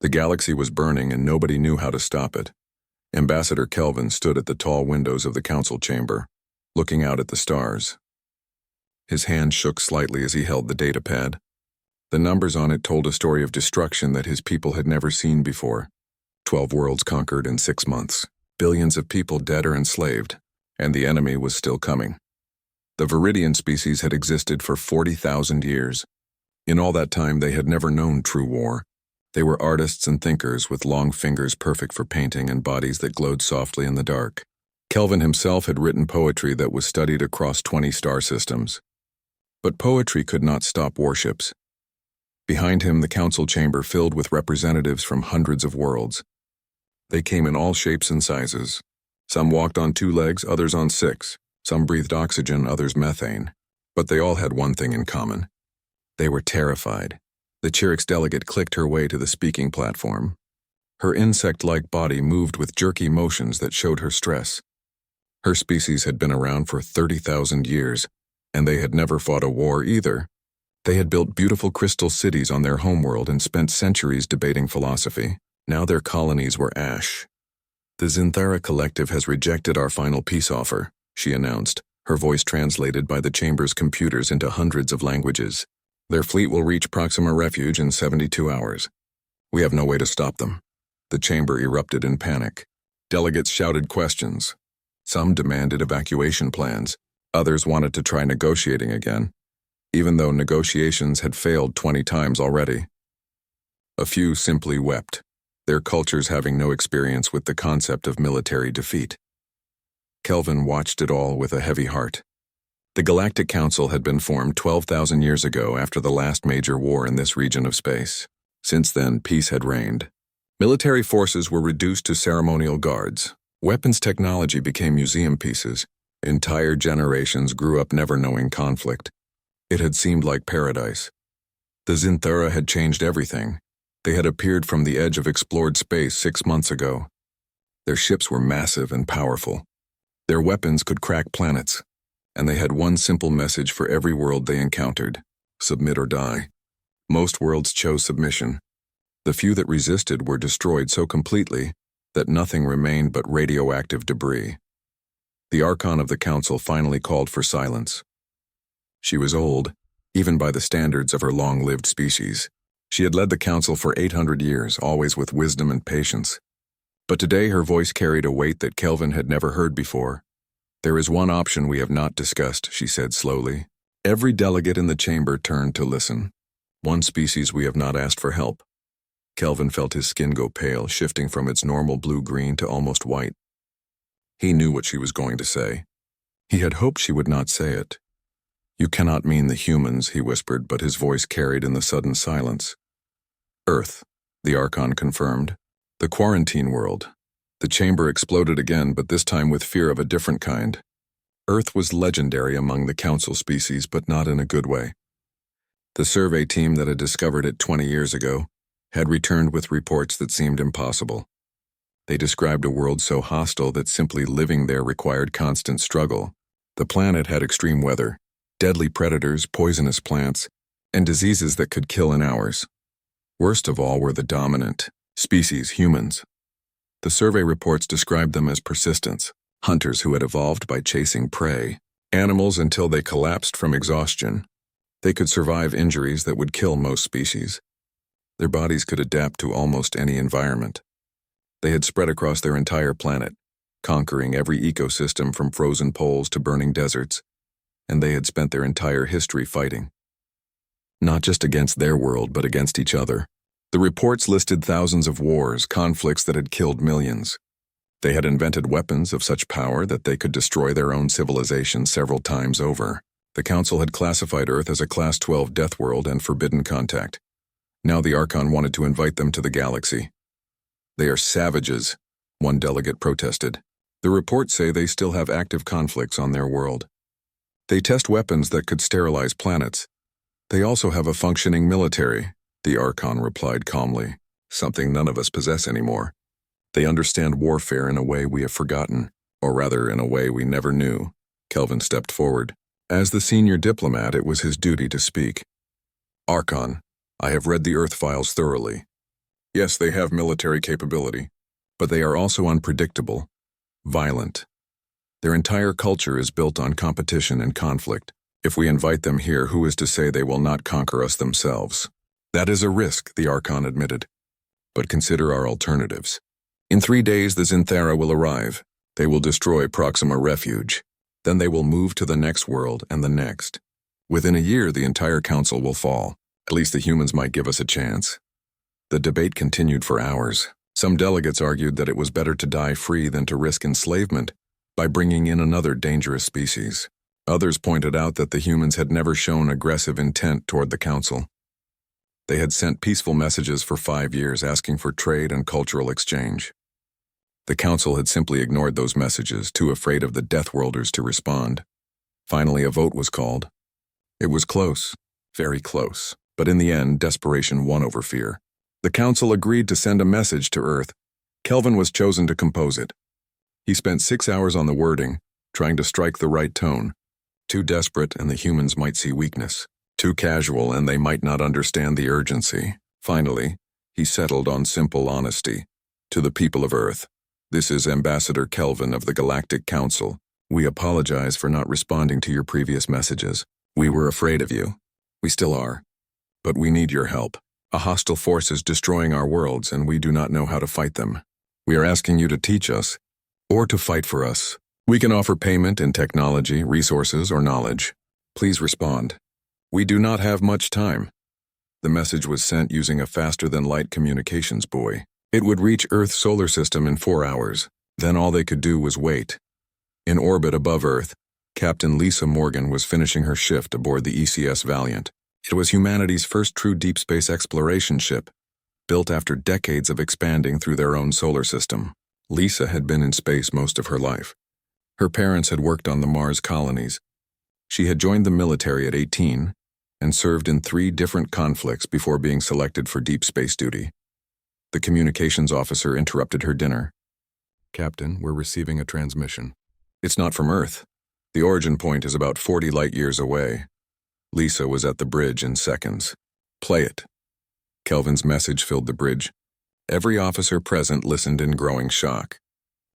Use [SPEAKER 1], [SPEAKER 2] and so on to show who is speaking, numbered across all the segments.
[SPEAKER 1] The galaxy was burning and nobody knew how to stop it. Ambassador Kelvin stood at the tall windows of the council chamber, looking out at the stars. His hand shook slightly as he held the datapad. The numbers on it told a story of destruction that his people had never seen before. 12 worlds conquered in 6 months, billions of people dead or enslaved, and the enemy was still coming. The Viridian species had existed for 40,000 years. In all that time, they had never known true war. They were artists and thinkers with long fingers perfect for painting and bodies that glowed softly in the dark. Kelvin himself had written poetry that was studied across 20 star systems. But poetry could not stop warships. Behind him, the council chamber filled with representatives from hundreds of worlds. They came in all shapes and sizes. Some walked on 2 legs, others on 6. Some breathed oxygen, others methane. But they all had one thing in common. They were terrified. The Chirix delegate clicked her way to the speaking platform. Her insect-like body moved with jerky motions that showed her stress. Her species had been around for 30,000 years, and they had never fought a war either. They had built beautiful crystal cities on their homeworld and spent centuries debating philosophy. Now their colonies were ash. The Zinthara Collective has rejected our final peace offer, she announced, her voice translated by the chamber's computers into hundreds of languages. Their fleet will reach Proxima Refuge in 72 hours. We have no way to stop them. The chamber erupted in panic. Delegates shouted questions. Some demanded evacuation plans. Others wanted to try negotiating again, even though negotiations had failed 20 times already. A few simply wept, their cultures having no experience with the concept of military defeat. Kelvin watched it all with a heavy heart. The Galactic Council had been formed 12,000 years ago after the last major war in this region of space. Since then, peace had reigned. Military forces were reduced to ceremonial guards. Weapons technology became museum pieces. Entire generations grew up never knowing conflict. It had seemed like paradise. The Zinthara had changed everything. They had appeared from the edge of explored space 6 months ago. Their ships were massive and powerful. Their weapons could crack planets. And they had one simple message for every world they encountered: submit or die. Most worlds chose submission. The few that resisted were destroyed so completely that nothing remained but radioactive debris. The Archon of the Council finally called for silence. She was old, even by the standards of her long-lived species. She had led the Council for 800 years, always with wisdom and patience. But today her voice carried a weight that Kelvin had never heard before. There is one option we have not discussed, she said slowly. Every delegate in the chamber turned to listen. One species we have not asked for help. Kelvin felt his skin go pale, shifting from its normal blue-green to almost white. He knew what she was going to say. He had hoped she would not say it. You cannot mean the humans, he whispered, but his voice carried in the sudden silence. Earth, the Archon confirmed. The quarantine world. The chamber exploded again, but this time with fear of a different kind. Earth was legendary among the Council species, but not in a good way. The survey team that had discovered it 20 years ago had returned with reports that seemed impossible. They described a world so hostile that simply living there required constant struggle. The planet had extreme weather, deadly predators, poisonous plants, and diseases that could kill in hours. Worst of all were the dominant species, humans. The survey reports described them as persistents, hunters who had evolved by chasing prey, animals until they collapsed from exhaustion. They could survive injuries that would kill most species. Their bodies could adapt to almost any environment. They had spread across their entire planet, conquering every ecosystem from frozen poles to burning deserts, and they had spent their entire history fighting. Not just against their world, but against each other. The reports listed thousands of wars, conflicts that had killed millions. They had invented weapons of such power that they could destroy their own civilization several times over. The Council had classified Earth as a Class 12 death world and forbidden contact. Now the Archon wanted to invite them to the galaxy. They are savages, one delegate protested. The reports say they still have active conflicts on their world. They test weapons that could sterilize planets. They also have a functioning military, the Archon replied calmly, something none of us possess anymore. They understand warfare in a way we have forgotten, or rather in a way we never knew. Kelvin stepped forward. As the senior diplomat, it was his duty to speak. Archon, I have read the Earth files thoroughly. Yes, they have military capability, but they are also unpredictable, violent. Their entire culture is built on competition and conflict. If we invite them here, who is to say they will not conquer us themselves? That is a risk, the Archon admitted. But consider our alternatives. In 3 days, the Zinthara will arrive. They will destroy Proxima Refuge. Then they will move to the next world and the next. Within a year, the entire council will fall. At least the humans might give us a chance. The debate continued for hours. Some delegates argued that it was better to die free than to risk enslavement by bringing in another dangerous species. Others pointed out that the humans had never shown aggressive intent toward the council. They had sent peaceful messages for 5 years asking for trade and cultural exchange. The council had simply ignored those messages, too afraid of the Deathworlders to respond. Finally, a vote was called. It was close, very close, but in the end, desperation won over fear. The council agreed to send a message to Earth. Kelvin was chosen to compose it. He spent 6 hours on the wording, trying to strike the right tone. Too desperate and the humans might see weakness. Too casual and they might not understand the urgency. Finally, he settled on simple honesty. To the people of Earth, this is Ambassador Kelvin of the Galactic Council. We apologize for not responding to your previous messages. We were afraid of you. We still are. But we need your help. A hostile force is destroying our worlds and we do not know how to fight them. We are asking you to teach us, or to fight for us. We can offer payment in technology, resources, or knowledge. Please respond. We do not have much time. The message was sent using a faster-than-light communications buoy. It would reach Earth's solar system in 4 hours. Then all they could do was wait. In orbit above Earth, Captain Lisa Morgan was finishing her shift aboard the ECS Valiant. It was humanity's first true deep space exploration ship, built after decades of expanding through their own solar system. Lisa had been in space most of her life. Her parents had worked on the Mars colonies. She had joined the military at 18 and served in 3 different conflicts before being selected for deep space duty. The communications officer interrupted her dinner. Captain, we're receiving a transmission. It's not from Earth. The origin point is about 40 light years away. Lisa was at the bridge in seconds. Play it. Kelvin's message filled the bridge. Every officer present listened in growing shock.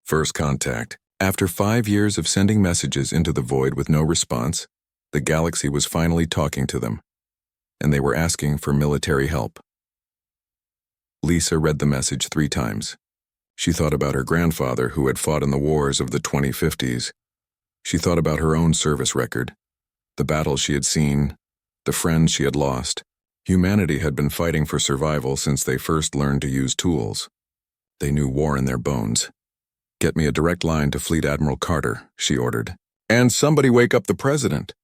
[SPEAKER 1] First contact. After 5 years of sending messages into the void with no response, the galaxy was finally talking to them, and they were asking for military help. Lisa read the message 3 times. She thought about her grandfather who had fought in the wars of the 2050s. She thought about her own service record, the battles she had seen, the friends she had lost. Humanity had been fighting for survival since they first learned to use tools. They knew war in their bones. Get me a direct line to Fleet Admiral Carter, she ordered. And somebody wake up the president.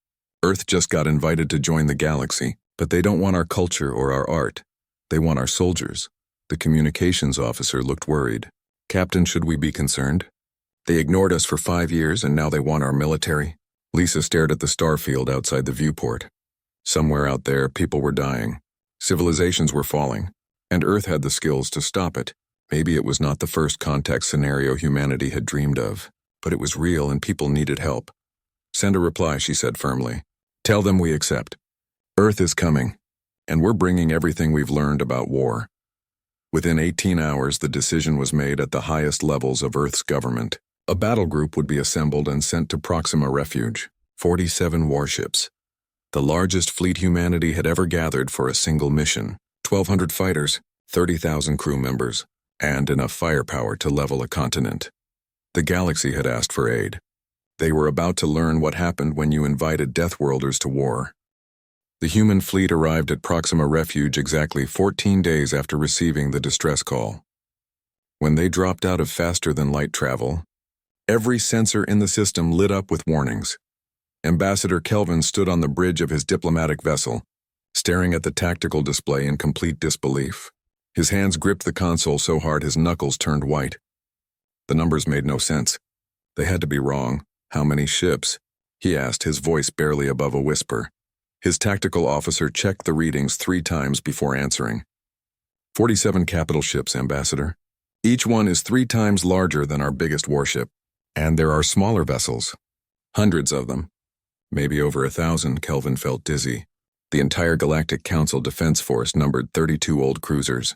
[SPEAKER 1] Earth just got invited to join the galaxy, but they don't want our culture or our art. They want our soldiers. The communications officer looked worried. Captain, should we be concerned? They ignored us for 5 years and now they want our military. Lisa stared at the starfield outside the viewport. Somewhere out there, people were dying. Civilizations were falling, and Earth had the skills to stop it. Maybe it was not the first contact scenario humanity had dreamed of, but it was real and people needed help. Send a reply, she said firmly. Tell them we accept. Earth is coming, and we're bringing everything we've learned about war. Within 18 hours, the decision was made at the highest levels of Earth's government. A battle group would be assembled and sent to Proxima Refuge. 47 warships. The largest fleet humanity had ever gathered for a single mission. 1,200 fighters, 30,000 crew members, and enough firepower to level a continent. The galaxy had asked for aid. They were about to learn what happened when you invited Deathworlders to war. The human fleet arrived at Proxima Refuge exactly 14 days after receiving the distress call. When they dropped out of faster-than-light travel, every sensor in the system lit up with warnings. Ambassador Kelvin stood on the bridge of his diplomatic vessel, staring at the tactical display in complete disbelief. His hands gripped the console so hard his knuckles turned white. The numbers made no sense. They had to be wrong. How many ships? He asked, his voice barely above a whisper. His tactical officer checked the readings 3 times before answering. 47 capital ships, Ambassador. Each one is 3 times larger than our biggest warship. And there are smaller vessels. Hundreds of them. Maybe over 1,000, Kelvin felt dizzy. The entire Galactic Council Defense Force numbered 32 old cruisers.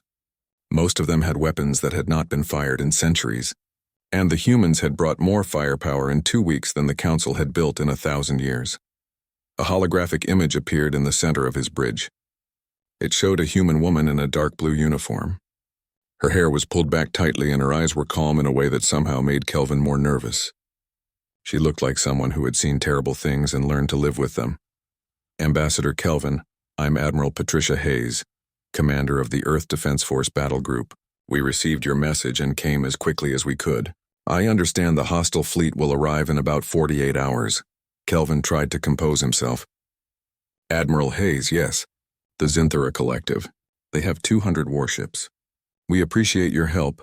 [SPEAKER 1] Most of them had weapons that had not been fired in centuries, and the humans had brought more firepower in 2 weeks than the Council had built in 1,000 years. A holographic image appeared in the center of his bridge. It showed a human woman in a dark blue uniform. Her hair was pulled back tightly and her eyes were calm in a way that somehow made Kelvin more nervous. She looked like someone who had seen terrible things and learned to live with them. "Ambassador Kelvin, I'm Admiral Patricia Hayes, commander of the Earth Defense Force Battle Group. We received your message and came as quickly as we could. I understand the hostile fleet will arrive in about 48 hours. Kelvin tried to compose himself. "Admiral Hayes, yes. The Zinthara Collective. They have 200 warships. We appreciate your help,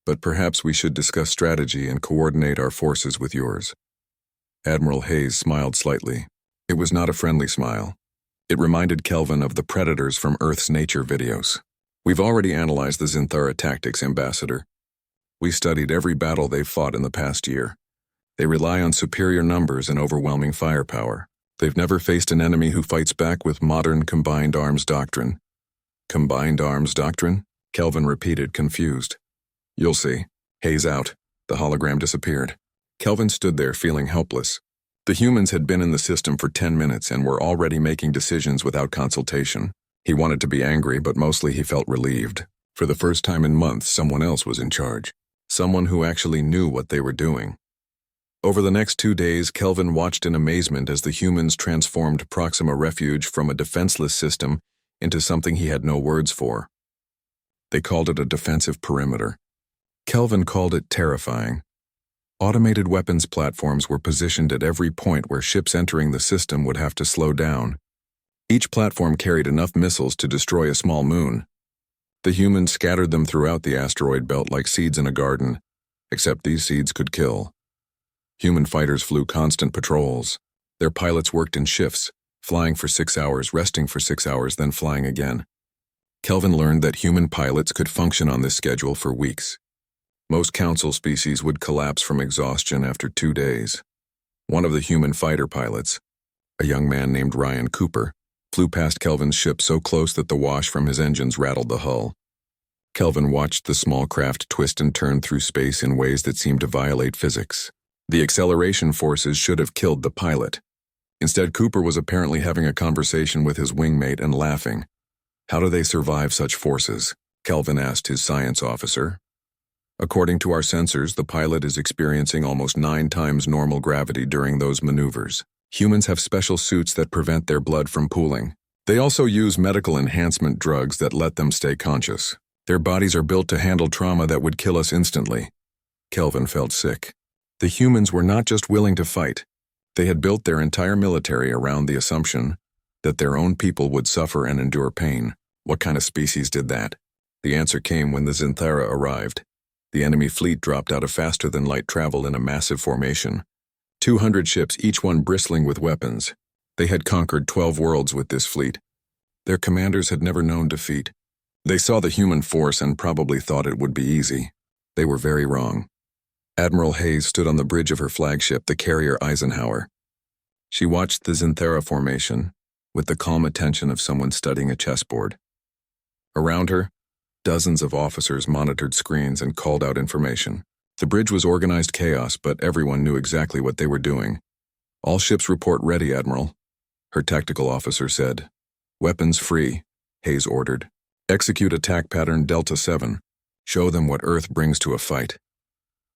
[SPEAKER 1] but perhaps we should discuss strategy and coordinate our forces with yours." Admiral Hayes smiled slightly. It was not a friendly smile. It reminded Kelvin of the predators from Earth's nature videos. "We've already analyzed the Zinthara tactics, Ambassador. We studied every battle they've fought in the past year. They rely on superior numbers and overwhelming firepower. They've never faced an enemy who fights back with modern combined arms doctrine." "Combined arms doctrine?" Kelvin repeated, confused. "You'll see." Hayes out. The hologram disappeared. Kelvin stood there feeling helpless. The humans had been in the system for 10 minutes and were already making decisions without consultation. He wanted to be angry, but mostly he felt relieved. For the first time in months, someone else was in charge. Someone who actually knew what they were doing. Over the next 2 days, Kelvin watched in amazement as the humans transformed Proxima Refuge from a defenseless system into something he had no words for. They called it a defensive perimeter. Kelvin called it terrifying. Automated weapons platforms were positioned at every point where ships entering the system would have to slow down. Each platform carried enough missiles to destroy a small moon. The humans scattered them throughout the asteroid belt like seeds in a garden, except these seeds could kill. Human fighters flew constant patrols. Their pilots worked in shifts, flying for 6 hours, resting for 6 hours, then flying again. Kelvin learned that human pilots could function on this schedule for weeks. Most Council species would collapse from exhaustion after 2 days. One of the human fighter pilots, a young man named Ryan Cooper, flew past Kelvin's ship so close that the wash from his engines rattled the hull. Kelvin watched the small craft twist and turn through space in ways that seemed to violate physics. The acceleration forces should have killed the pilot. Instead, Cooper was apparently having a conversation with his wingmate and laughing. "How do they survive such forces?" Kelvin asked his science officer. "According to our sensors, the pilot is experiencing almost 9 times normal gravity during those maneuvers. Humans have special suits that prevent their blood from pooling. They also use medical enhancement drugs that let them stay conscious. Their bodies are built to handle trauma that would kill us instantly." Kelvin felt sick. The humans were not just willing to fight. They had built their entire military around the assumption that their own people would suffer and endure pain. What kind of species did that? The answer came when the Zinthara arrived. The enemy fleet dropped out of faster-than-light travel in a massive formation. 200 ships, each one bristling with weapons. They had conquered 12 worlds with this fleet. Their commanders had never known defeat. They saw the human force and probably thought it would be easy. They were very wrong. Admiral Hayes stood on the bridge of her flagship, the carrier Eisenhower. She watched the Zinthara formation with the calm attention of someone studying a chessboard. Around her, dozens of officers monitored screens and called out information. The bridge was organized chaos, but everyone knew exactly what they were doing. "All ships report ready, Admiral," her tactical officer said. "Weapons free," Hayes ordered. "Execute attack pattern Delta 7. Show them what Earth brings to a fight."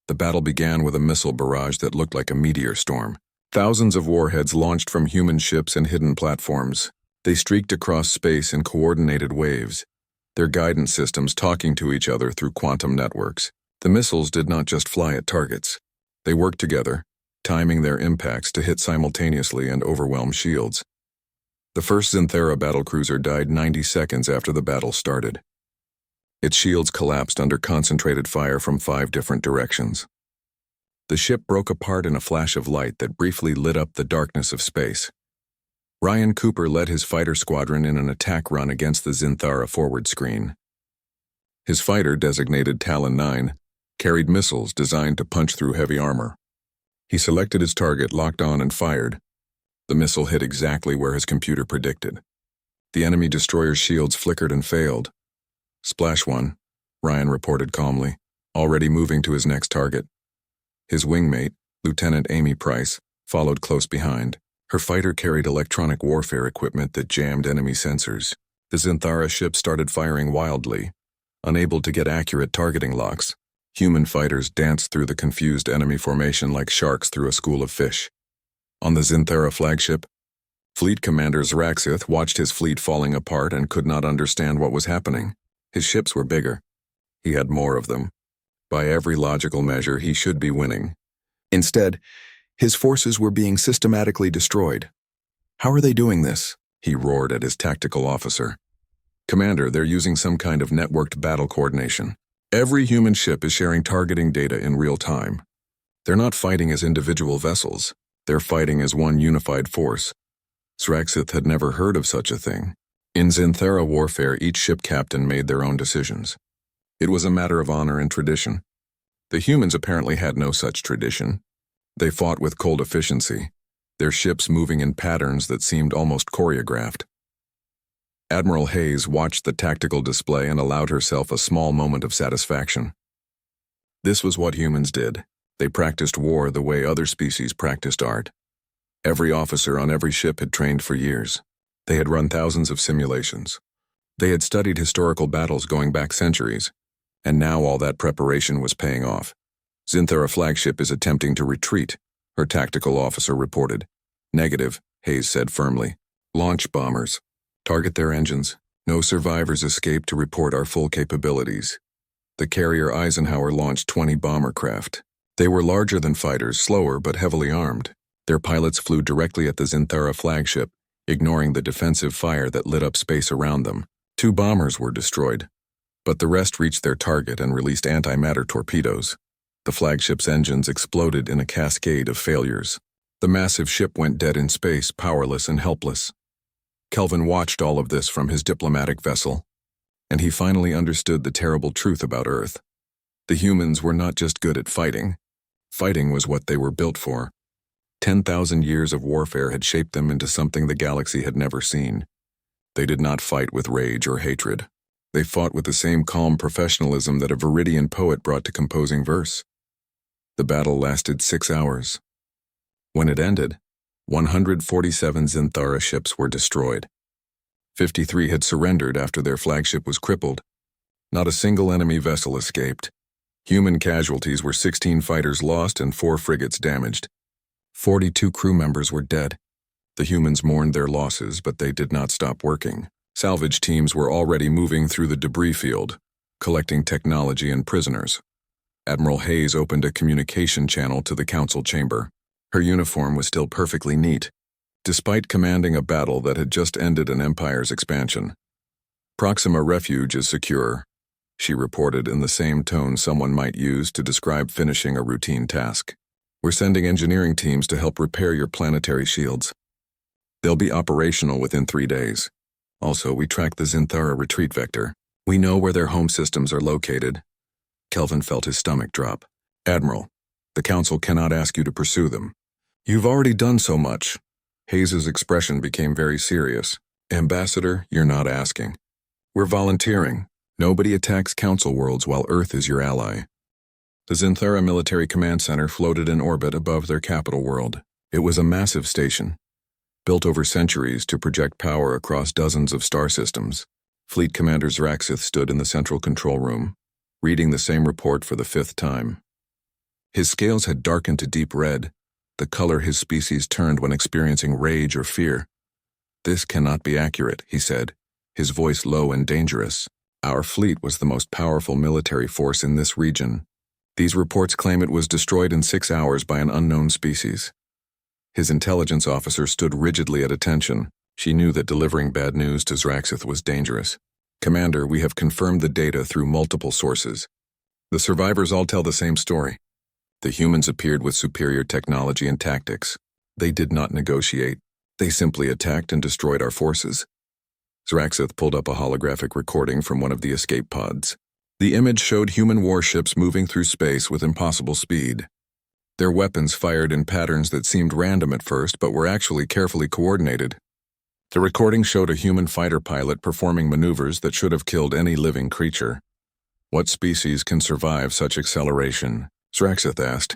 [SPEAKER 1] The battle began with a missile barrage that looked like a meteor storm. Thousands of warheads launched from human ships and hidden platforms. They streaked across space in coordinated waves, their guidance systems talking to each other through quantum networks. The missiles did not just fly at targets. They worked together, timing their impacts to hit simultaneously and overwhelm shields. The first Zinthara battlecruiser died 90 seconds after the battle started. Its shields collapsed under concentrated fire from 5 different directions. The ship broke apart in a flash of light that briefly lit up the darkness of space. Ryan Cooper led his fighter squadron in an attack run against the Zinthara forward screen. His fighter, designated Talon 9, carried missiles designed to punch through heavy armor. He selected his target, locked on, and fired. The missile hit exactly where his computer predicted. The enemy destroyer's shields flickered and failed. Splash 1. Ryan reported calmly, already moving to his next target. His wingmate, Lieutenant Amy Price, followed close behind. Her fighter carried electronic warfare equipment that jammed enemy sensors. The Zinthara ship started firing wildly, unable to get accurate targeting locks. Human fighters danced through the confused enemy formation like sharks through a school of fish. On the Zinthara flagship, Fleet Commander Zraxith watched his fleet falling apart and could not understand what was happening. His ships were bigger. He had more of them. By every logical measure, he should be winning. Instead, his forces were being systematically destroyed. "How are they doing this?" he roared at his tactical officer. "Commander, they're using some kind of networked battle coordination. Every human ship is sharing targeting data in real time. They're not fighting as individual vessels. They're fighting as one unified force." Zraxith had never heard of such a thing. In Zinthara warfare, each ship captain made their own decisions. It was a matter of honor and tradition. The humans apparently had no such tradition. They fought with cold efficiency, their ships moving in patterns that seemed almost choreographed. Admiral Hayes watched the tactical display and allowed herself a small moment of satisfaction. This was what humans did. They practiced war the way other species practiced art. Every officer on every ship had trained for years. They had run thousands of simulations. They had studied historical battles going back centuries, and now all that preparation was paying off. "Zinthara flagship is attempting to retreat," her tactical officer reported. "Negative," Hayes said firmly. "Launch bombers. Target their engines. No survivors escaped to report our full capabilities." The carrier Eisenhower launched 20 bomber craft. They were larger than fighters, slower but heavily armed. Their pilots flew directly at the Zinthara flagship, ignoring the defensive fire that lit up space around them. 2 bombers were destroyed, but the rest reached their target and released antimatter torpedoes. The flagship's engines exploded in a cascade of failures. The massive ship went dead in space, powerless and helpless. Kelvin watched all of this from his diplomatic vessel, and he finally understood the terrible truth about Earth. The humans were not just good at fighting. Fighting was what they were built for. 10,000 years of warfare had shaped them into something the galaxy had never seen. They did not fight with rage or hatred. They fought with the same calm professionalism that a Viridian poet brought to composing verse. The battle lasted 6 hours. When it ended, 147 Zinthara ships were destroyed. 53 had surrendered after their flagship was crippled. Not a single enemy vessel escaped. Human casualties were 16 fighters lost and 4 frigates damaged. 42 crew members were dead. The humans mourned their losses, but they did not stop working. Salvage teams were already moving through the debris field, collecting technology and prisoners. Admiral Hayes opened a communication channel to the council chamber. Her uniform was still perfectly neat, despite commanding a battle that had just ended an empire's expansion. "Proxima Refuge is secure," she reported in the same tone someone might use to describe finishing a routine task. "We're sending engineering teams to help repair your planetary shields. They'll be operational within 3 days. Also, we tracked the Zinthara retreat vector. We know where their home systems are located." Kelvin felt his stomach drop. "Admiral, the Council cannot ask you to pursue them. You've already done so much." Hayes's expression became very serious. "Ambassador, you're not asking. We're volunteering. Nobody attacks Council worlds while Earth is your ally." The Zinthara Military Command Center floated in orbit above their capital world. It was a massive station, built over centuries to project power across dozens of star systems. Fleet Commander Zraxith stood in the central control room, reading the same report for the 5th time. His scales had darkened to deep red, the color his species turned when experiencing rage or fear. "This cannot be accurate," he said, his voice low and dangerous. "Our fleet was the most powerful military force in this region. These reports claim it was destroyed in 6 hours by an unknown species." His intelligence officer stood rigidly at attention. She knew that delivering bad news to Zraxith was dangerous. "Commander, we have confirmed the data through multiple sources. The survivors all tell the same story. The humans appeared with superior technology and tactics. They did not negotiate. They simply attacked and destroyed our forces." Zraxith pulled up a holographic recording from one of the escape pods. The image showed human warships moving through space with impossible speed. Their weapons fired in patterns that seemed random at first but were actually carefully coordinated. The recording showed a human fighter pilot performing maneuvers that should have killed any living creature. What species can survive such acceleration? Zraxith asked,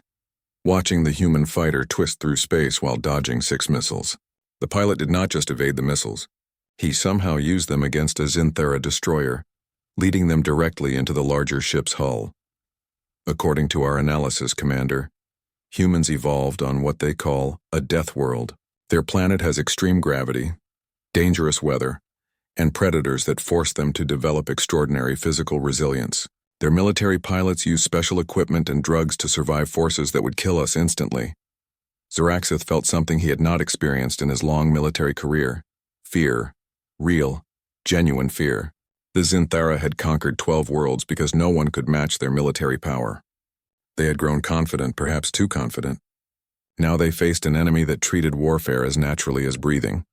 [SPEAKER 1] watching the human fighter twist through space while dodging 6 missiles. The pilot did not just evade the missiles. He somehow used them against a Zinthera destroyer, leading them directly into the larger ship's hull. According to our analysis, Commander, humans evolved on what they call a death world. Their planet has extreme gravity, dangerous weather, and predators that force them to develop extraordinary physical resilience. Their military pilots use special equipment and drugs to survive forces that would kill us instantly. Zraxith felt something he had not experienced in his long military career. Fear. Real, genuine fear. The Zinthera had conquered 12 worlds because no one could match their military power. They had grown confident, perhaps too confident. Now they faced an enemy that treated warfare as naturally as breathing.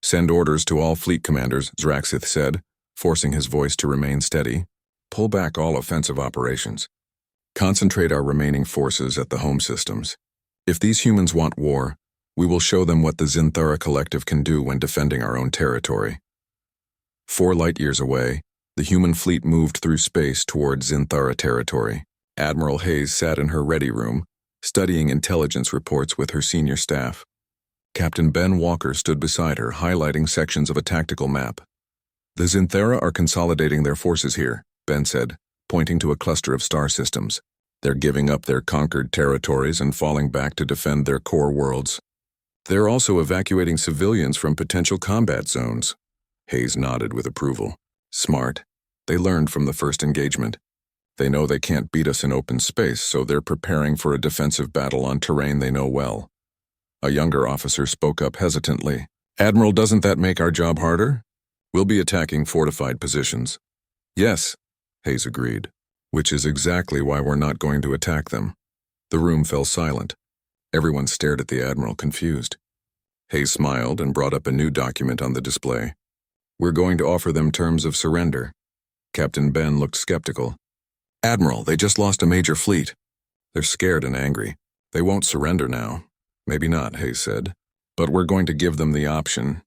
[SPEAKER 1] Send orders to all fleet commanders, Zraxith said, forcing his voice to remain steady. Pull back all offensive operations. Concentrate our remaining forces at the home systems. If these humans want war, we will show them what the Zinthera Collective can do when defending our own territory. 4 light-years away, the human fleet moved through space toward Zinthera territory. Admiral Hayes sat in her ready room, studying intelligence reports with her senior staff. Captain Ben Walker stood beside her, highlighting sections of a tactical map. The Zinthera are consolidating their forces here, Ben said, pointing to a cluster of star systems. They're giving up their conquered territories and falling back to defend their core worlds. They're also evacuating civilians from potential combat zones. Hayes nodded with approval. Smart. They learned from the first engagement. They know they can't beat us in open space, so they're preparing for a defensive battle on terrain they know well. A younger officer spoke up hesitantly. Admiral, doesn't that make our job harder? We'll be attacking fortified positions. Yes, Hayes agreed, which is exactly why we're not going to attack them. The room fell silent. Everyone stared at the Admiral, confused. Hayes smiled and brought up a new document on the display. We're going to offer them terms of surrender. Captain Ben looked skeptical. Admiral, they just lost a major fleet. They're scared and angry. They won't surrender now. Maybe not, Hayes said. But we're going to give them the option,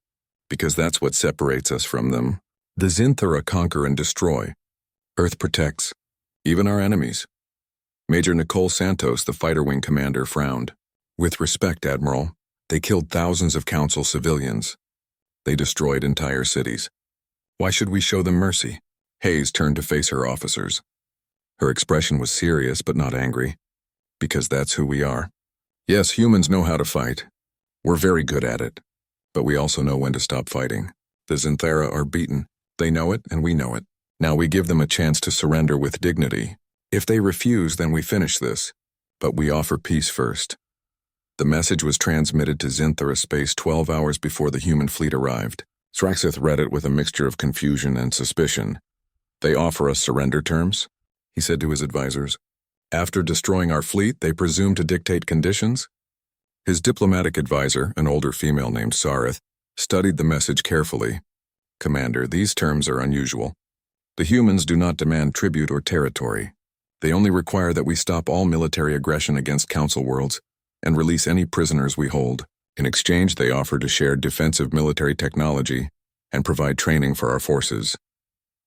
[SPEAKER 1] because that's what separates us from them. The Zinthera conquer and destroy. Earth protects, even our enemies. Major Nicole Santos, the fighter wing commander, frowned. With respect, Admiral, they killed thousands of Council civilians. They destroyed entire cities. Why should we show them mercy? Hayes turned to face her officers. Her expression was serious but not angry. Because that's who we are. Yes, humans know how to fight. We're very good at it. But we also know when to stop fighting. The Zinthera are beaten. They know it and we know it. Now we give them a chance to surrender with dignity. If they refuse, then we finish this. But we offer peace first. The message was transmitted to Zinthera space 12 hours before the human fleet arrived. Zraxith read it with a mixture of confusion and suspicion. They offer us surrender terms? He said to his advisors. After destroying our fleet, they presume to dictate conditions? His diplomatic advisor, an older female named Sarith, studied the message carefully. Commander, these terms are unusual. The humans do not demand tribute or territory. They only require that we stop all military aggression against Council worlds and release any prisoners we hold. In exchange, they offer to share defensive military technology and provide training for our forces.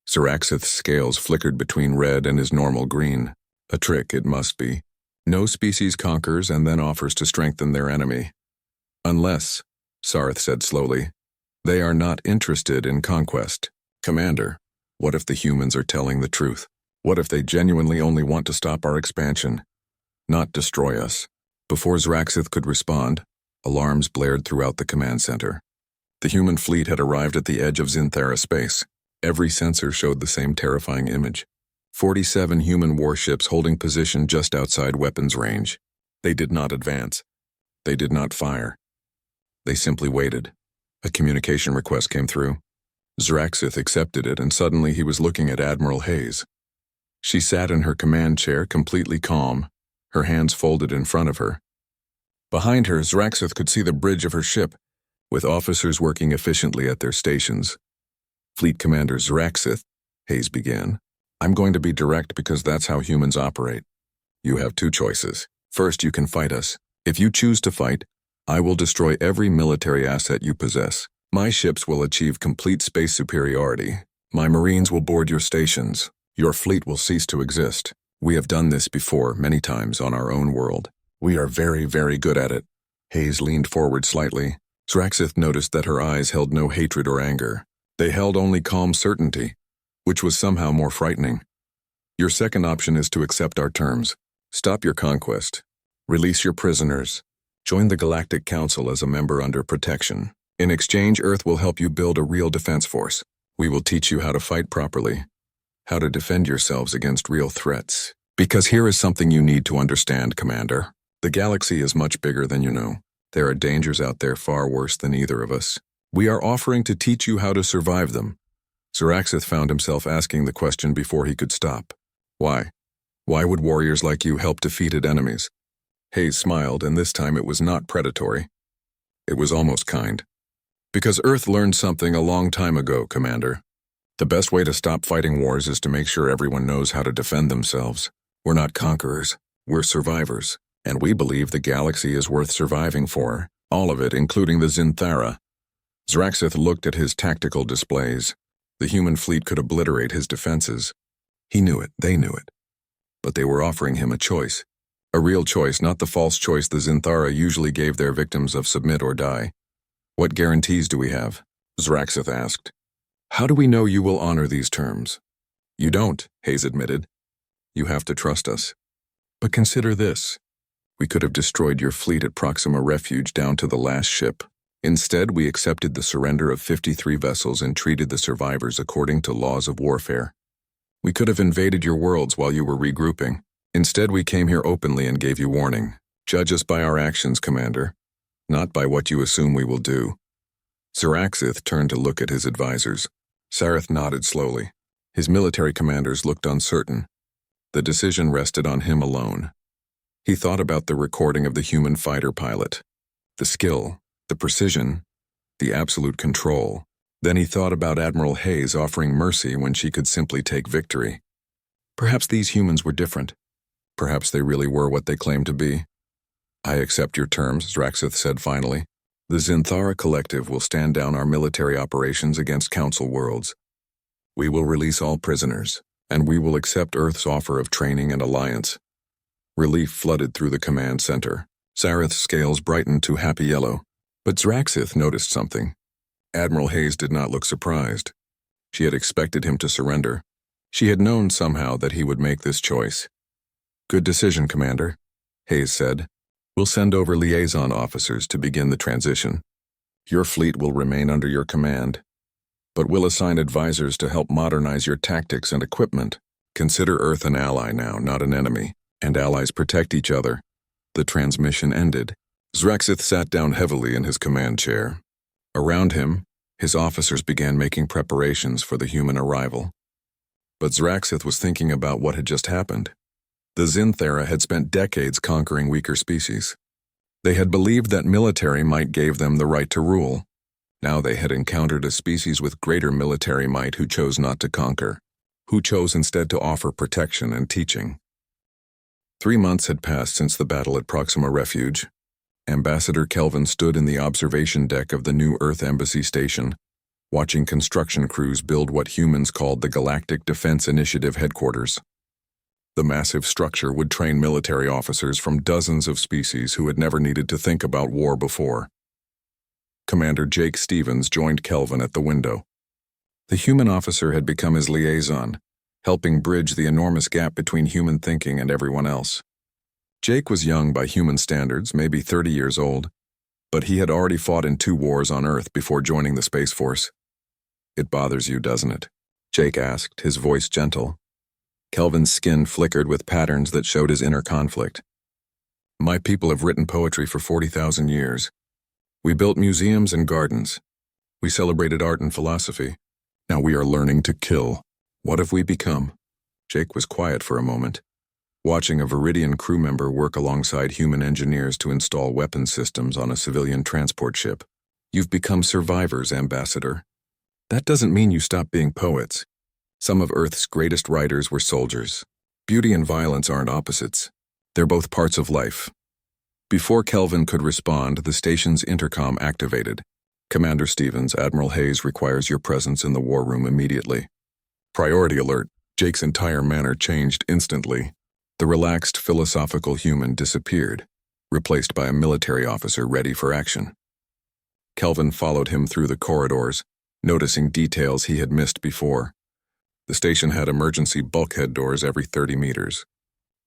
[SPEAKER 1] Zraxith's scales flickered between red and his normal green. A trick, it must be. No species conquers and then offers to strengthen their enemy. Unless, Sarith said slowly, they are not interested in conquest. Commander, what if the humans are telling the truth? What if they genuinely only want to stop our expansion, not destroy us? Before Zraxith could respond, alarms blared throughout the command center. The human fleet had arrived at the edge of Zinthera space. Every sensor showed the same terrifying image. 47 human warships holding position just outside weapons range. They did not advance. They did not fire. They simply waited. A communication request came through. Zraxith accepted it, and suddenly he was looking at Admiral Hayes. She sat in her command chair, completely calm, her hands folded in front of her. Behind her, Zraxith could see the bridge of her ship, with officers working efficiently at their stations. Fleet Commander Zraxith, Hayes began. I'm going to be direct because that's how humans operate. You have 2 choices. First, you can fight us. If you choose to fight, I will destroy every military asset you possess. My ships will achieve complete space superiority. My Marines will board your stations. Your fleet will cease to exist. We have done this before, many times, on our own world. We are very, very good at it." Hayes leaned forward slightly. Zraxith noticed that her eyes held no hatred or anger. They held only calm certainty, which was somehow more frightening. "Your second option is to accept our terms. Stop your conquest. Release your prisoners. Join the Galactic Council as a member under protection. In exchange, Earth will help you build a real defense force. We will teach you how to fight properly, how to defend yourselves against real threats. Because here is something you need to understand, Commander. The galaxy is much bigger than you know. There are dangers out there far worse than either of us. We are offering to teach you how to survive them." Zraxith found himself asking the question before he could stop. "Why? Why would warriors like you help defeated enemies?" Hayes smiled, and this time it was not predatory. It was almost kind. "Because Earth learned something a long time ago, Commander. The best way to stop fighting wars is to make sure everyone knows how to defend themselves. We're not conquerors, we're survivors, and we believe the galaxy is worth surviving for, all of it, including the Zinthara." Zraxith looked at his tactical displays. The human fleet could obliterate his defenses. He knew it, they knew it. But they were offering him a choice. A real choice, not the false choice the Zinthara usually gave their victims of submit or die. "What guarantees do we have?" Zraxith asked. "How do we know you will honor these terms?" "You don't," Hayes admitted. "You have to trust us. But consider this. We could have destroyed your fleet at Proxima Refuge down to the last ship. Instead, we accepted the surrender of 53 vessels and treated the survivors according to laws of warfare. We could have invaded your worlds while you were regrouping. Instead, we came here openly and gave you warning. Judge us by our actions, Commander, not by what you assume we will do." Zraxith turned to look at his advisors. Sareth nodded slowly. His military commanders looked uncertain. The decision rested on him alone. He thought about the recording of the human fighter pilot. The skill, the precision, the absolute control. Then he thought about Admiral Hayes offering mercy when she could simply take victory. Perhaps these humans were different. Perhaps they really were what they claimed to be. "I accept your terms," Zraxith said finally. "The Zinthara Collective will stand down our military operations against Council worlds. We will release all prisoners, and we will accept Earth's offer of training and alliance." Relief flooded through the command center. Sareth's scales brightened to happy yellow. But Zraxith noticed something. Admiral Hayes did not look surprised. She had expected him to surrender. She had known somehow that he would make this choice. "Good decision, Commander," Hayes said. "We'll send over liaison officers to begin the transition. Your fleet will remain under your command, but we'll assign advisors to help modernize your tactics and equipment. Consider Earth an ally now, not an enemy, and allies protect each other." The transmission ended. Zraxith sat down heavily in his command chair. Around him, his officers began making preparations for the human arrival. But Zraxith was thinking about what had just happened. The Zinthara had spent decades conquering weaker species. They had believed that military might gave them the right to rule. Now they had encountered a species with greater military might who chose not to conquer, who chose instead to offer protection and teaching. 3 months had passed since the battle at Proxima Refuge. Ambassador Kelvin stood in the observation deck of the new Earth Embassy station, watching construction crews build what humans called the Galactic Defense Initiative headquarters. The massive structure would train military officers from dozens of species who had never needed to think about war before. Commander Jake Stevens joined Kelvin at the window. The human officer had become his liaison, helping bridge the enormous gap between human thinking and everyone else. Jake was young by human standards, maybe 30 years old, but he had already fought in 2 wars on Earth before joining the Space Force. "It bothers you, doesn't it?" Jake asked, his voice gentle. Kelvin's skin flickered with patterns that showed his inner conflict. "My people have written poetry for 40,000 years. We built museums and gardens. We celebrated art and philosophy. Now we are learning to kill. What have we become?" Jake was quiet for a moment, watching a Viridian crew member work alongside human engineers to install weapon systems on a civilian transport ship. "You've become survivors, Ambassador. That doesn't mean you stop being poets. Some of Earth's greatest writers were soldiers. Beauty and violence aren't opposites. They're both parts of life." Before Kelvin could respond, the station's intercom activated. "Commander Stevens, Admiral Hayes requires your presence in the war room immediately." "Priority alert," Jake's entire manner changed instantly. The relaxed, philosophical human disappeared, replaced by a military officer ready for action. Kelvin followed him through the corridors, noticing details he had missed before. The station had emergency bulkhead doors every 30 meters.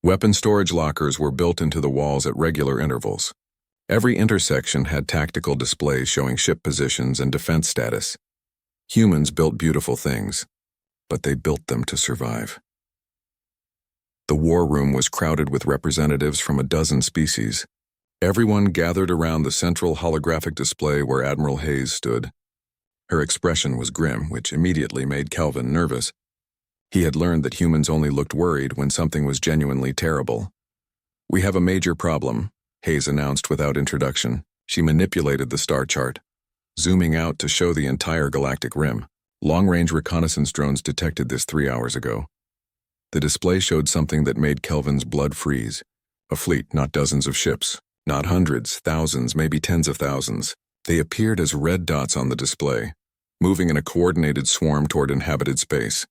[SPEAKER 1] Weapon storage lockers were built into the walls at regular intervals. Every intersection had tactical displays showing ship positions and defense status. Humans built beautiful things, but they built them to survive. The war room was crowded with representatives from a dozen species. Everyone gathered around the central holographic display where Admiral Hayes stood. Her expression was grim, which immediately made Kelvin nervous. He had learned that humans only looked worried when something was genuinely terrible. "We have a major problem," Hayes announced without introduction. She manipulated the star chart, zooming out to show the entire galactic rim. Long-range reconnaissance drones detected this 3 hours ago. The display showed something that made Kelvin's blood freeze. A fleet, not dozens of ships. Not hundreds, thousands, maybe tens of thousands. They appeared as red dots on the display, moving in a coordinated swarm toward inhabited space.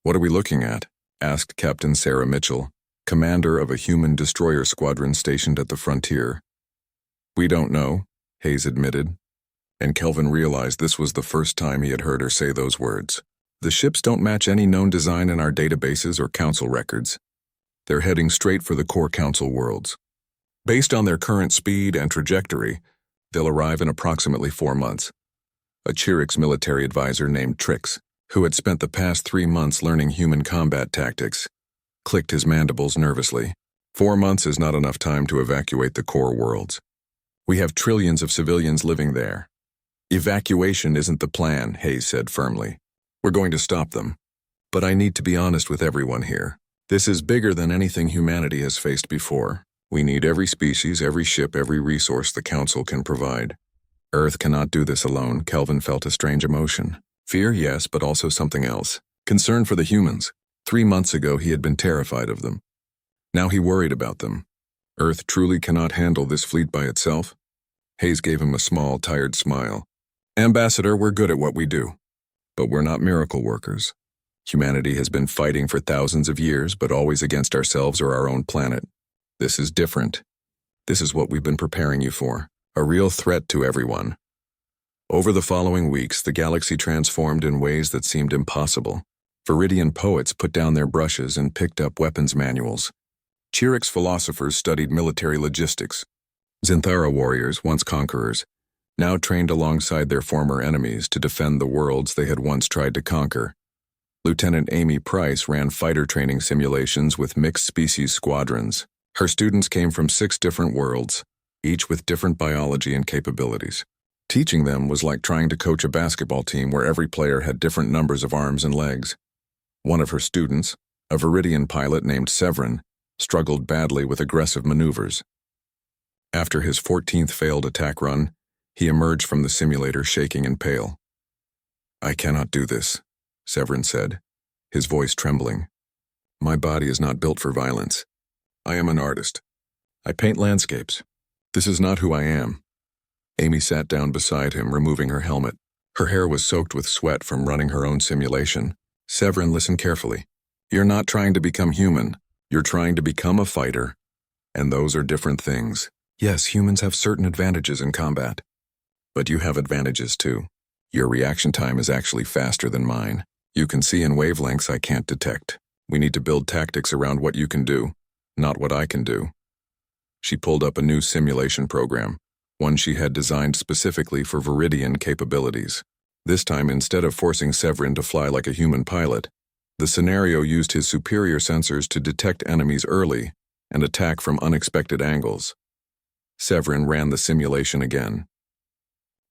[SPEAKER 1] "What are we looking at?" asked Captain Sarah Mitchell, commander of a human destroyer squadron stationed at the frontier. "We don't know," Hayes admitted, and Kelvin realized this was the first time he had heard her say those words. "The ships don't match any known design in our databases or council records. They're heading straight for the core council worlds. Based on their current speed and trajectory, they'll arrive in approximately 4 months." A Chirix military advisor named Trix, who had spent the past 3 months learning human combat tactics, clicked his mandibles nervously. 4 months is not enough time to evacuate the core worlds. We have trillions of civilians living there. Evacuation isn't the plan, Hayes said firmly. We're going to stop them. But I need to be honest with everyone here. This is bigger than anything humanity has faced before. We need every species, every ship, every resource the Council can provide. Earth cannot do this alone. Kelvin felt a strange emotion. Fear, yes, but also something else. Concern for the humans. 3 months ago, he had been terrified of them. Now he worried about them. Earth truly cannot handle this fleet by itself? Hayes gave him a small, tired smile. Ambassador, we're good at what we do. But we're not miracle workers. Humanity has been fighting for thousands of years, but always against ourselves or our own planet. This is different. This is what we've been preparing you for. A real threat to everyone. Over the following weeks, the galaxy transformed in ways that seemed impossible. Viridian poets put down their brushes and picked up weapons manuals. Chirix philosophers studied military logistics. Zinthara warriors, once conquerors, now trained alongside their former enemies to defend the worlds they had once tried to conquer. Lieutenant Amy Price ran fighter training simulations with mixed-species squadrons. Her students came from 6 different worlds, each with different biology and capabilities. Teaching them was like trying to coach a basketball team where every player had different numbers of arms and legs. One of her students, a Viridian pilot named Severin, struggled badly with aggressive maneuvers. After his 14th failed attack run, he emerged from the simulator shaking and pale. I cannot do this, Severin said, his voice trembling. My body is not built for violence. I am an artist. I paint landscapes. This is not who I am. Amy sat down beside him, removing her helmet. Her hair was soaked with sweat from running her own simulation. Severin listened carefully. You're not trying to become human. You're trying to become a fighter. And those are different things. Yes, humans have certain advantages in combat. But you have advantages too. Your reaction time is actually faster than mine. You can see in wavelengths I can't detect. We need to build tactics around what you can do, not what I can do. She pulled up a new simulation program, one she had designed specifically for Viridian capabilities. This time, instead of forcing Severin to fly like a human pilot, the scenario used his superior sensors to detect enemies early and attack from unexpected angles. Severin ran the simulation again.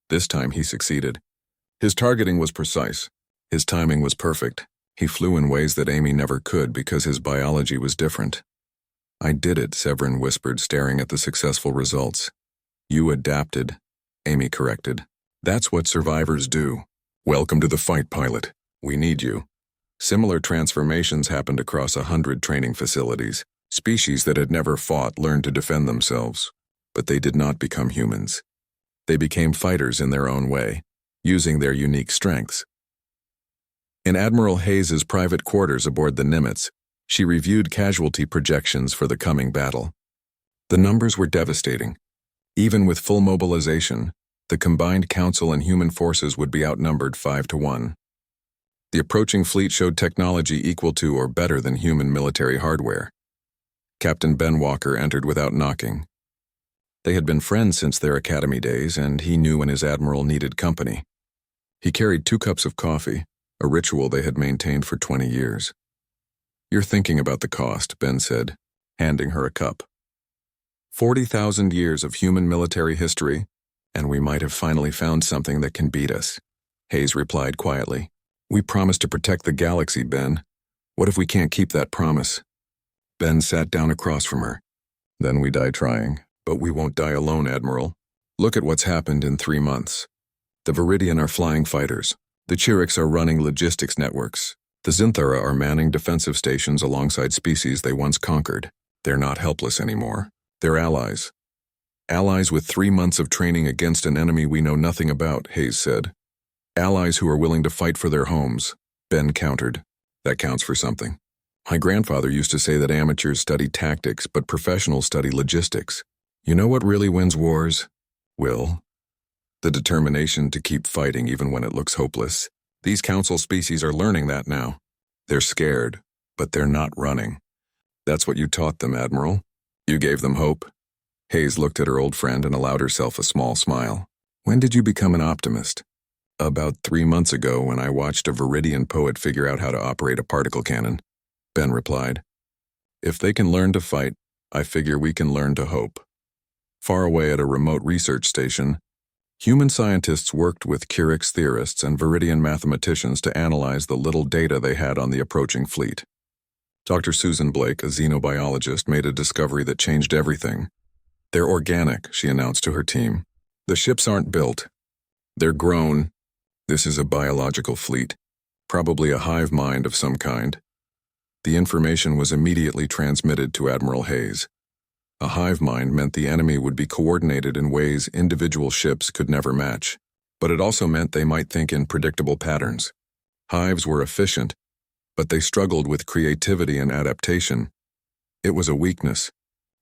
[SPEAKER 1] This time he succeeded. His targeting was precise. His timing was perfect. He flew in ways that Amy never could because his biology was different. I did it, Severin whispered, staring at the successful results. You adapted, Amy corrected. That's what survivors do. Welcome to the fight, pilot. We need you. Similar transformations happened across 100 training facilities. Species that had never fought learned to defend themselves. But they did not become humans. They became fighters in their own way, using their unique strengths. In Admiral Hayes's private quarters aboard the Nimitz, she reviewed casualty projections for the coming battle. The numbers were devastating. Even with full mobilization, the combined Council and human forces would be outnumbered 5-1. The approaching fleet showed technology equal to or better than human military hardware. Captain Ben Walker entered without knocking. They had been friends since their academy days, and he knew when his admiral needed company. He carried 2 cups of coffee, a ritual they had maintained for 20 years. "You're thinking about the cost," Ben said, handing her a cup. 40,000 years of human military history, and we might have finally found something that can beat us, Hayes replied quietly. "We promised to protect the galaxy, Ben. What if we can't keep that promise?" Ben sat down across from her. "Then we die trying, but we won't die alone, Admiral. Look at what's happened in 3 months. The Viridian are flying fighters. The Chirix are running logistics networks. The Zinthara are manning defensive stations alongside species they once conquered. They're not helpless anymore. They're allies. Allies with 3 months of training against an enemy we know nothing about," Hayes said. "Allies who are willing to fight for their homes," Ben countered. "That counts for something. My grandfather used to say that amateurs study tactics, but professionals study logistics. You know what really wins wars? Will. The determination to keep fighting even when it looks hopeless. These Council species are learning that now. They're scared, but they're not running. That's what you taught them, Admiral. You gave them hope." Hayes looked at her old friend and allowed herself a small smile. "When did you become an optimist?" "About 3 months ago, when I watched a Viridian poet figure out how to operate a particle cannon," Ben replied. "If they can learn to fight, I figure we can learn to hope." Far away at a remote research station, human scientists worked with Chirix theorists and Viridian mathematicians to analyze the little data they had on the approaching fleet. Dr. Susan Blake, a xenobiologist, made a discovery that changed everything. "They're organic," she announced to her team. "The ships aren't built. They're grown. This is a biological fleet, probably a hive mind of some kind." The information was immediately transmitted to Admiral Hayes. A hive mind meant the enemy would be coordinated in ways individual ships could never match, but it also meant they might think in predictable patterns. Hives were efficient, but they struggled with creativity and adaptation. It was a weakness,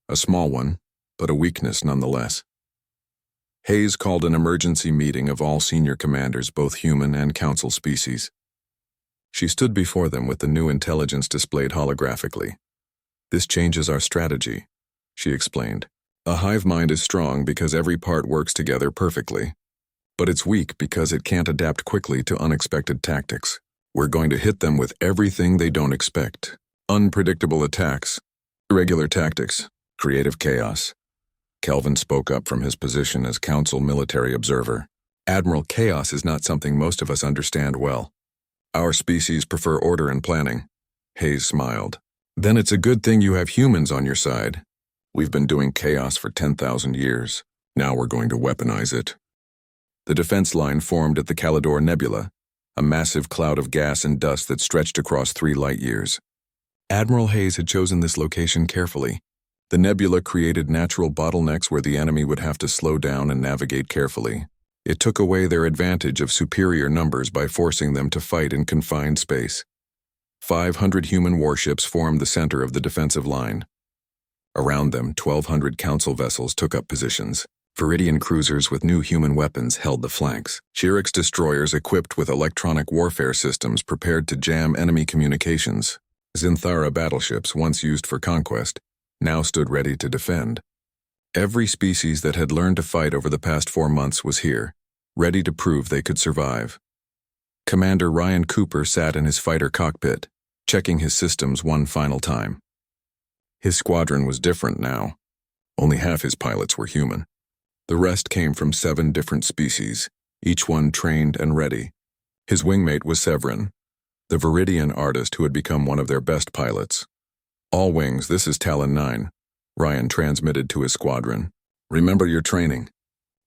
[SPEAKER 1] a small one, but a weakness nonetheless. Hayes called an emergency meeting of all senior commanders, both human and Council species. She stood before them with the new intelligence displayed holographically. "This changes our strategy," she explained. "A hive mind is strong because every part works together perfectly. But it's weak because it can't adapt quickly to unexpected tactics. We're going to hit them with everything they don't expect. Unpredictable attacks, irregular tactics, creative chaos." Kelvin spoke up from his position as Council military observer. "Admiral, chaos is not something most of us understand well. Our species prefer order and planning." Hayes smiled. "Then it's a good thing you have humans on your side. We've been doing chaos for 10,000 years. Now we're going to weaponize it." The defense line formed at the Calidor Nebula, a massive cloud of gas and dust that stretched across 3 light years. Admiral Hayes had chosen this location carefully. The nebula created natural bottlenecks where the enemy would have to slow down and navigate carefully. It took away their advantage of superior numbers by forcing them to fight in confined space. 500 human warships formed the center of the defensive line. Around them, 1,200 Council vessels took up positions. Viridian cruisers with new human weapons held the flanks. Chirix destroyers equipped with electronic warfare systems prepared to jam enemy communications. Zinthara battleships, once used for conquest, now stood ready to defend. Every species that had learned to fight over the past 4 months was here, ready to prove they could survive. Commander Ryan Cooper sat in his fighter cockpit, checking his systems one final time. His squadron was different now. Only half his pilots were human. The rest came from 7 different species, each one trained and ready. His wingmate was Severin, the Viridian artist who had become one of their best pilots. "All wings, this is Talon 9, Ryan transmitted to his squadron. "Remember your training.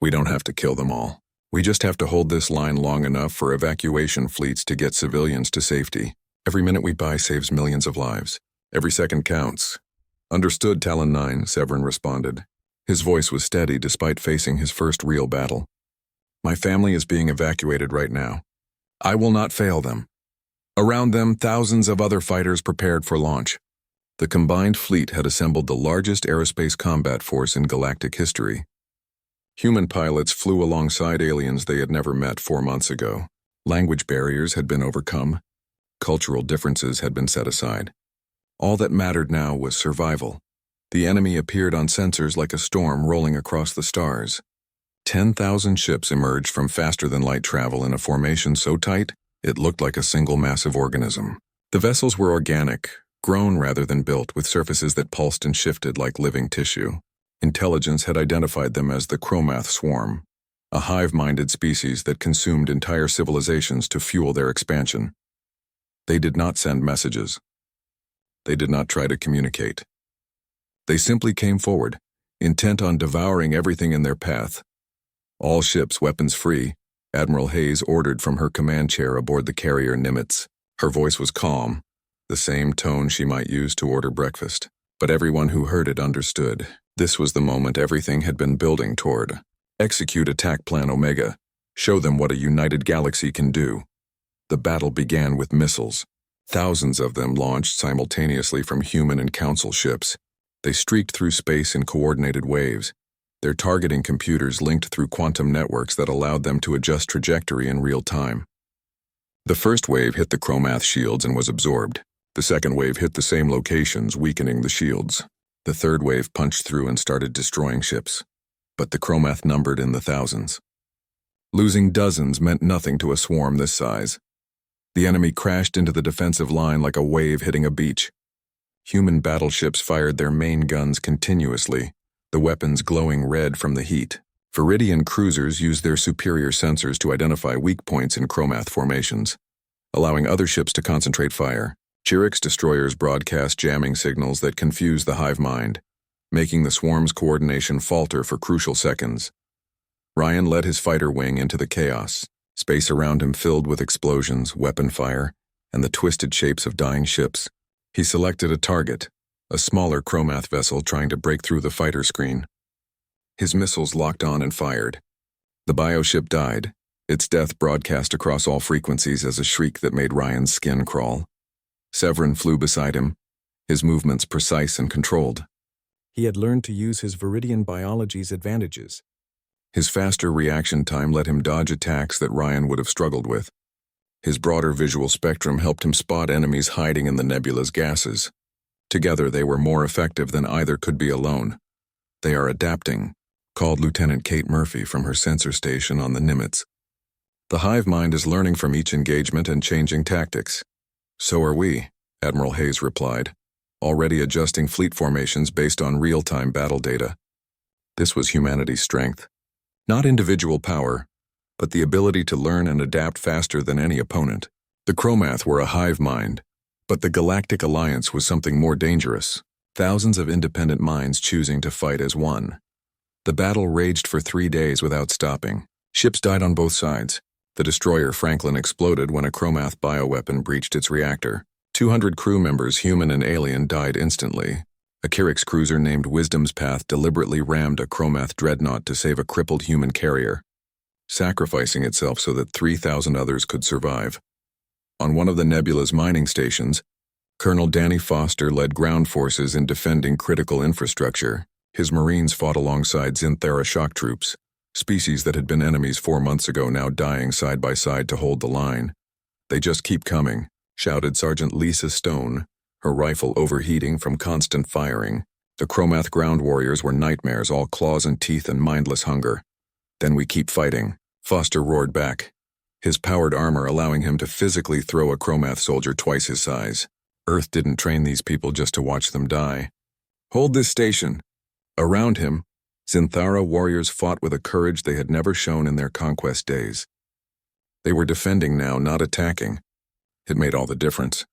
[SPEAKER 1] We don't have to kill them all. We just have to hold this line long enough for evacuation fleets to get civilians to safety. Every minute we buy saves millions of lives. Every second counts." "Understood, Talon 9, Severin responded. His voice was steady despite facing his first real battle. "My family is being evacuated right now. I will not fail them." Around them, thousands of other fighters prepared for launch. The combined fleet had assembled the largest aerospace combat force in galactic history. Human pilots flew alongside aliens they had never met 4 months ago. Language barriers had been overcome. Cultural differences had been set aside. All that mattered now was survival. The enemy appeared on sensors like a storm rolling across the stars. 10,000 ships emerged from faster-than-light travel in a formation so tight, it looked like a single massive organism. The vessels were organic, grown rather than built, with surfaces that pulsed and shifted like living tissue. Intelligence had identified them as the Chromath swarm, a hive-minded species that consumed entire civilizations to fuel their expansion. They did not send messages. They did not try to communicate. They simply came forward, intent on devouring everything in their path. All ships weapons-free, Admiral Hayes ordered from her command chair aboard the carrier Nimitz. Her voice was calm, the same tone she might use to order breakfast. But everyone who heard it understood. This was the moment everything had been building toward. Execute Attack Plan Omega. Show them what a united galaxy can do. The battle began with missiles. Thousands of them launched simultaneously from human and council ships. They streaked through space in coordinated waves. Their targeting computers linked through quantum networks that allowed them to adjust trajectory in real time. The first wave hit the Chromath shields and was absorbed. The second wave hit the same locations, weakening the shields. The third wave punched through and started destroying ships. But the Chromath numbered in the thousands. Losing dozens meant nothing to a swarm this size. The enemy crashed into the defensive line like a wave hitting a beach. Human battleships fired their main guns continuously, the weapons glowing red from the heat. Viridian cruisers used their superior sensors to identify weak points in Chromath formations, allowing other ships to concentrate fire. Chirrix destroyers broadcast jamming signals that confused the hive mind, making the swarm's coordination falter for crucial seconds. Ryan led his fighter wing into the chaos, space around him filled with explosions, weapon fire, and the twisted shapes of dying ships. He selected a target, a smaller Chromath vessel trying to break through the fighter screen. His missiles locked on and fired. The bioship died, its death broadcast across all frequencies as a shriek that made Ryan's skin crawl. Severin flew beside him, his movements precise and controlled. He had learned to use his Viridian biology's advantages. His faster reaction time let him dodge attacks that Ryan would have struggled with. His broader visual spectrum helped him spot enemies hiding in the nebula's gases. Together they were more effective than either could be alone. "They are adapting," called Lieutenant Kate Murphy from her sensor station on the Nimitz. "The hive mind is learning from each engagement and changing tactics." "So are we," Admiral Hayes replied, already adjusting fleet formations based on real-time battle data. This was humanity's strength. Not individual power, but the ability to learn and adapt faster than any opponent. The Chromath were a hive mind, but the Galactic Alliance was something more dangerous. Thousands of independent minds choosing to fight as one. The battle raged for 3 days without stopping. Ships died on both sides. The destroyer Franklin exploded when a Chromath bioweapon breached its reactor. 200 crew members, human and alien, died instantly. A Chirrix cruiser named Wisdom's Path deliberately rammed a Chromath dreadnought to save a crippled human carrier, sacrificing itself so that 3,000 others could survive. On one of the nebula's mining stations, Colonel Danny Foster led ground forces in defending critical infrastructure. His Marines fought alongside Zinthera shock troops, species that had been enemies 4 months ago now dying side by side to hold the line. "They just keep coming," shouted Sergeant Lisa Stone, her rifle overheating from constant firing. The Chromath ground warriors were nightmares, all claws and teeth and mindless hunger. "Then we keep fighting," Foster roared back, his powered armor allowing him to physically throw a Chromath soldier twice his size. Earth didn't train these people just to watch them die. "Hold this station." Around him, Zinthara warriors fought with a courage they had never shown in their conquest days. They were defending now, not attacking. It made all the difference.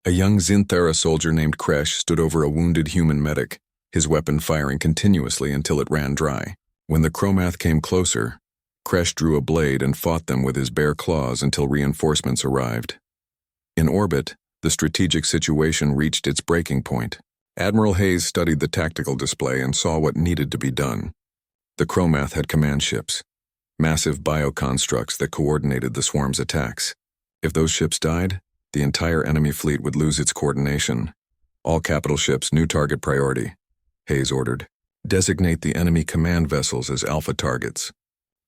[SPEAKER 1] A young Zinthara soldier named Kresh stood over a wounded human medic, his weapon firing continuously until it ran dry. When the Chromath came closer, Kresh drew a blade and fought them with his bare claws until reinforcements arrived. In orbit, the strategic situation reached its breaking point. Admiral Hayes studied the tactical display and saw what needed to be done. The Chromath had command ships, massive bioconstructs that coordinated the swarm's attacks. If those ships died, The entire enemy fleet would lose its coordination. All capital ships, new target priority. Hayes ordered. Designate the enemy command vessels as alpha targets.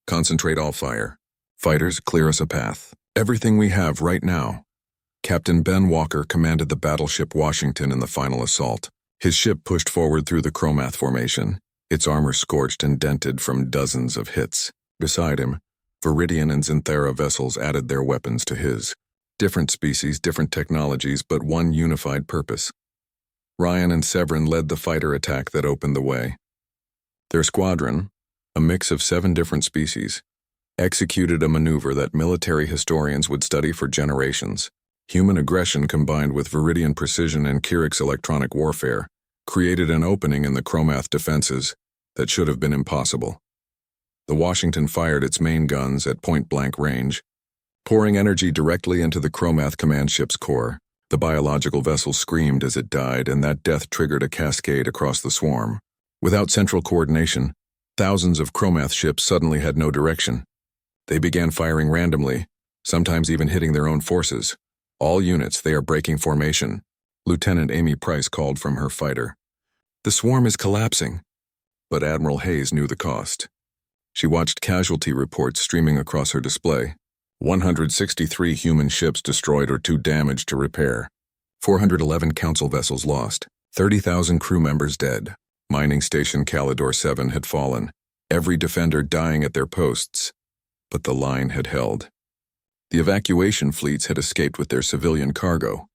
[SPEAKER 1] Concentrate all fire. Fighters, clear us a path. Everything we have right now. Captain Ben Walker commanded the battleship Washington in the final assault. His ship pushed forward through the Chromath formation, its armor scorched and dented from dozens of hits. Beside him, Viridian and Xanthera vessels added their weapons to his. Different species, different technologies, but one unified purpose. Ryan and Severin led the fighter attack that opened the way. Their squadron, a mix of 7 different species, executed a maneuver that military historians would study for generations. Human aggression combined with Viridian precision and Kirik's electronic warfare created an opening in the Chromath defenses that should have been impossible. The Washington fired its main guns at point-blank range, pouring energy directly into the Chromath command ship's core. The biological vessel screamed as it died, and that death triggered a cascade across the swarm. Without central coordination, thousands of Chromath ships suddenly had no direction. They began firing randomly, sometimes even hitting their own forces. All units, they are breaking formation. Lieutenant Amy Price called from her fighter. The swarm is collapsing. But Admiral Hayes knew the cost. She watched casualty reports streaming across her display. 163 human ships destroyed or too damaged to repair. 411 council vessels lost. 30,000 crew members dead. Mining station Calidor 7 had fallen. Every defender dying at their posts. But the line had held. The evacuation fleets had escaped with their civilian cargo.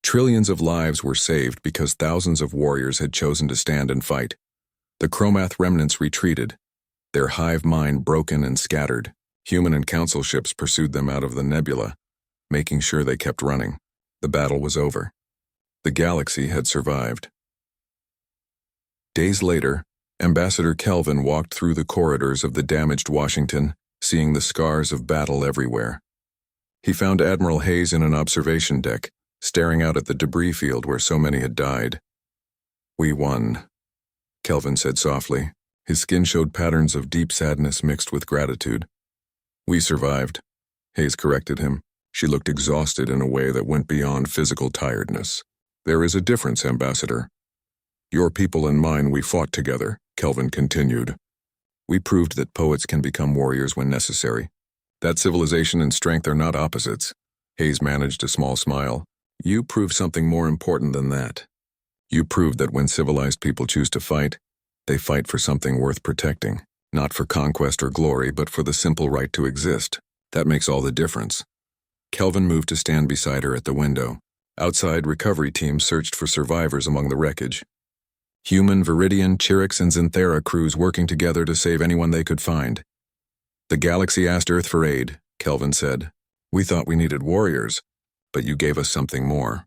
[SPEAKER 1] Trillions of lives were saved because thousands of warriors had chosen to stand and fight. The Chromath remnants retreated, their hive mind broken and scattered. Human and council ships pursued them out of the nebula, making sure they kept running. The battle was over. The galaxy had survived. Days later, Ambassador Kelvin walked through the corridors of the damaged Washington, seeing the scars of battle everywhere. He found Admiral Hayes in an observation deck, staring out at the debris field where so many had died. "We won," Kelvin said softly. His skin showed patterns of deep sadness mixed with gratitude. "We survived," Hayes corrected him. She looked exhausted in a way that went beyond physical tiredness. "There is a difference, Ambassador. Your people and mine, we fought together," Kelvin continued. "We proved that poets can become warriors when necessary. That civilization and strength are not opposites." Hayes managed a small smile. "You proved something more important than that. You proved that when civilized people choose to fight, they fight for something worth protecting, not for conquest or glory, but for the simple right to exist. That makes all the difference." Kelvin moved to stand beside her at the window. Outside, recovery teams searched for survivors among the wreckage. Human, Viridian, Chirix, and Xanthera crews working together to save anyone they could find. "The galaxy asked Earth for aid," Kelvin said. "We thought we needed warriors, but you gave us something more."